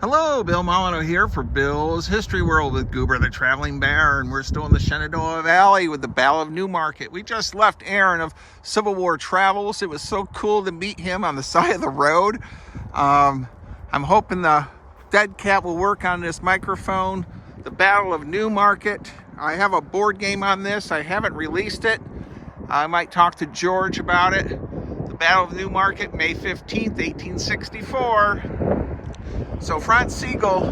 Hello, Bill Molyneux here for Bill's History World with Goober the Traveling Bear, and we're still in the Shenandoah Valley with the Battle of Newmarket. We just left Aaron of Civil War Travels. It was so cool to meet him on the side of the road. I'm hoping the dead cat will work on this microphone. The Battle of Newmarket. I have a board game on this. I haven't released it. I might talk to George about it. The Battle of Newmarket, May 15th, 1864. So Franz Sigel,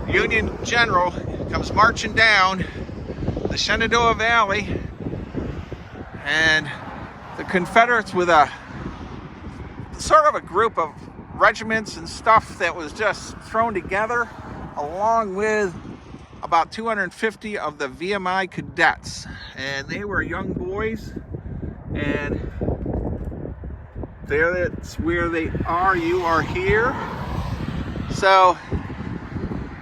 Union General, comes marching down the Shenandoah Valley, and the Confederates, with a sort of a group of regiments and stuff that was just thrown together, along with about 250 of the VMI cadets. And they were young boys, and that's where they are. You are here. So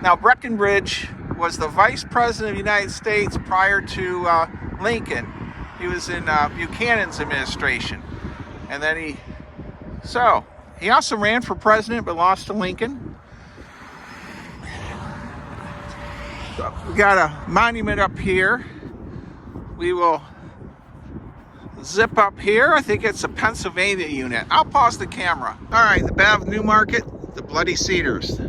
now Breckinridge was the vice president of the United States prior to Lincoln. He was in Buchanan's administration. And then he also ran for president but lost to Lincoln. So we got a monument up here. We will zip up here. I think it's a Pennsylvania unit. I'll pause the camera. All right, the Battle of Newmarket. The Bloody Cedars.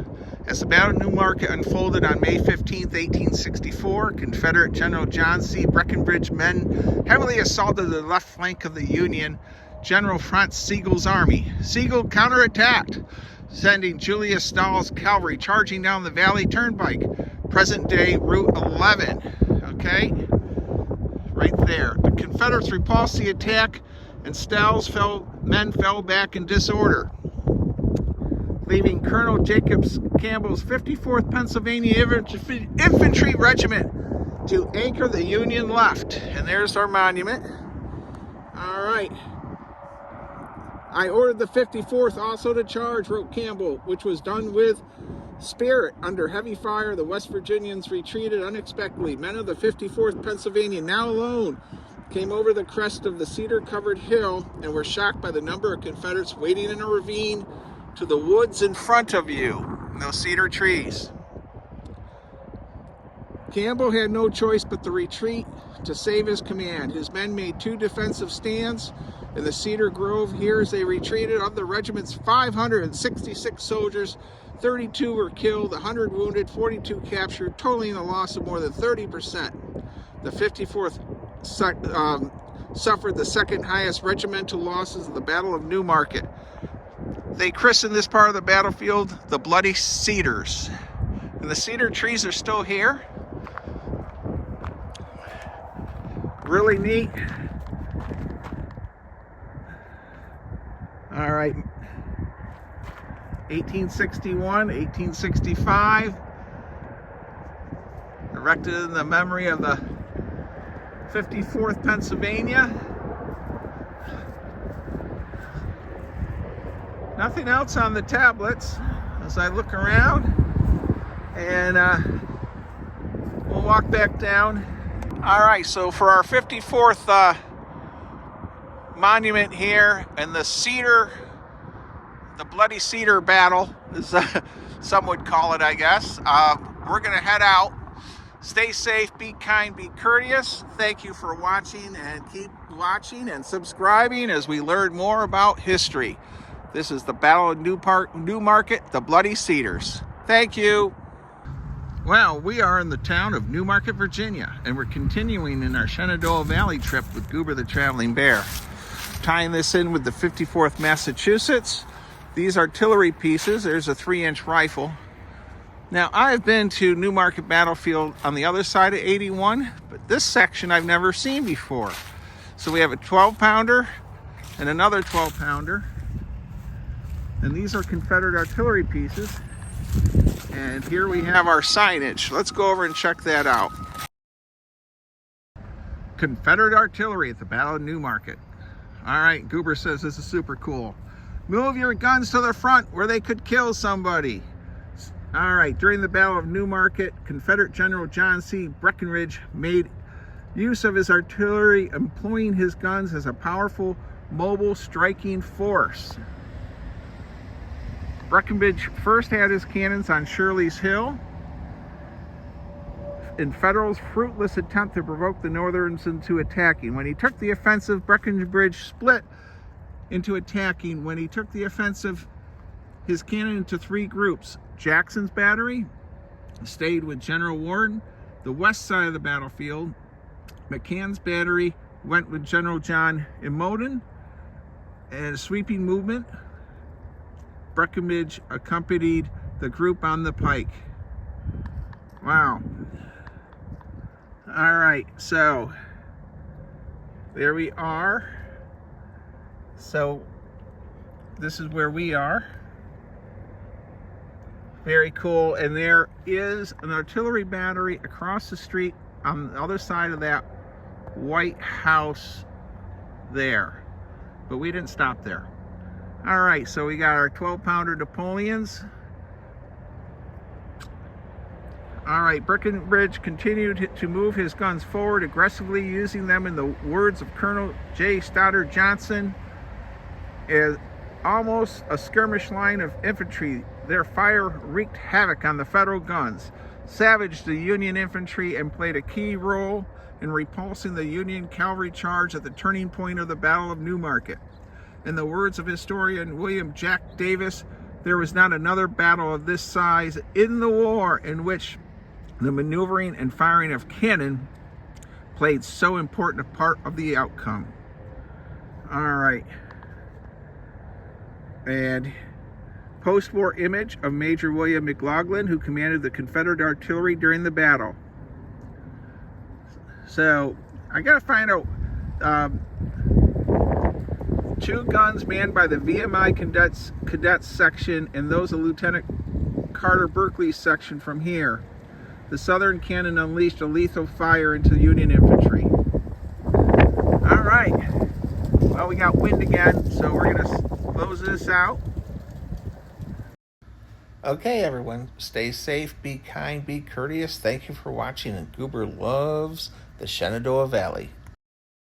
As the Battle of Newmarket unfolded on May 15th, 1864, Confederate General John C. Breckinridge's men heavily assaulted the left flank of the Union General Franz Sigel's army. Sigel counterattacked, sending Julius Stahl's cavalry charging down the Valley Turnpike, present-day Route 11. Okay? Right there. The Confederates repulsed the attack, and Stahl's men fell back in disorder, leaving Colonel Jacob Campbell's 54th Pennsylvania Infantry Regiment to anchor the Union left. And there's our monument. All right. I ordered the 54th also to charge, wrote Campbell, which was done with spirit. Under heavy fire, the West Virginians retreated unexpectedly. Men of the 54th Pennsylvania, now alone, came over the crest of the cedar-covered hill and were shocked by the number of Confederates waiting in a ravine to the woods in front of you, those cedar trees. Campbell had no choice but to retreat to save his command. His men made two defensive stands in the cedar grove. Here, as they retreated, of the regiment's 566 soldiers, 32 were killed, 100 wounded, 42 captured, totaling a loss of more than 30%. The 54th suffered the second highest regimental losses of the Battle of Newmarket. They christened this part of the battlefield the Bloody Cedars. And the cedar trees are still here. Really neat. All right. 1861, 1865. Erected in the memory of the 54th Pennsylvania. Nothing else on the tablets as I look around, and we'll walk back down. All right, so for our 54th monument here, and the Bloody Cedar Battle, as some would call it, I guess, we're gonna head out. Stay safe, be kind, be courteous. Thank you for watching, and keep watching and subscribing as we learn more about history. This is the Battle of Newmarket, the Bloody Cedars. Thank you. Well, we are in the town of Newmarket, Virginia, and we're continuing in our Shenandoah Valley trip with Goober the Traveling Bear. Tying this in with the 54th Massachusetts. These artillery pieces, there's a 3-inch rifle. Now, I've been to Newmarket Battlefield on the other side of 81, but this section I've never seen before. So we have a 12-pounder and another 12-pounder. And these are Confederate artillery pieces. And here we have our signage. Let's go over and check that out. Confederate artillery at the Battle of Newmarket. All right, Goober says this is super cool. Move your guns to the front where they could kill somebody. All right, during the Battle of Newmarket, Confederate General John C. Breckinridge made use of his artillery, employing his guns as a powerful mobile striking force. Breckinridge first had his cannons on Shirley's Hill in Federal's fruitless attempt to provoke the Northerns into attacking. When he took the offensive, Breckinridge split into attacking. When he took the offensive, his cannon into three groups. Jackson's battery stayed with General Ward, the west side of the battlefield. McCann's battery went with General John Immoden, and a sweeping movement. Breckinridge accompanied the group on the pike. Wow. All right, so there we are. So this is where we are. Very cool. And there is an artillery battery across the street on the other side of that White House there. But we didn't stop there. All right, so we got our 12-pounder Napoleons. All right, Breckinridge continued to move his guns forward, aggressively using them, in the words of Colonel J. Stoddard Johnson, as almost a skirmish line of infantry. Their fire wreaked havoc on the Federal guns, savaged the Union infantry, and played a key role in repulsing the Union cavalry charge at the turning point of the Battle of Newmarket. In the words of historian William Jack Davis, there was not another battle of this size in the war in which the maneuvering and firing of cannon played so important a part of the outcome. All right. And post-war image of Major William McLaughlin, who commanded the Confederate artillery during the battle. So I gotta find out, two guns manned by the VMI cadets section and those of Lieutenant Carter Berkeley's section from here. The Southern cannon unleashed a lethal fire into Union infantry. All right. Well, we got wind again, so we're gonna close this out. Okay, everyone, stay safe, be kind, be courteous. Thank you for watching, and Goober loves the Shenandoah Valley.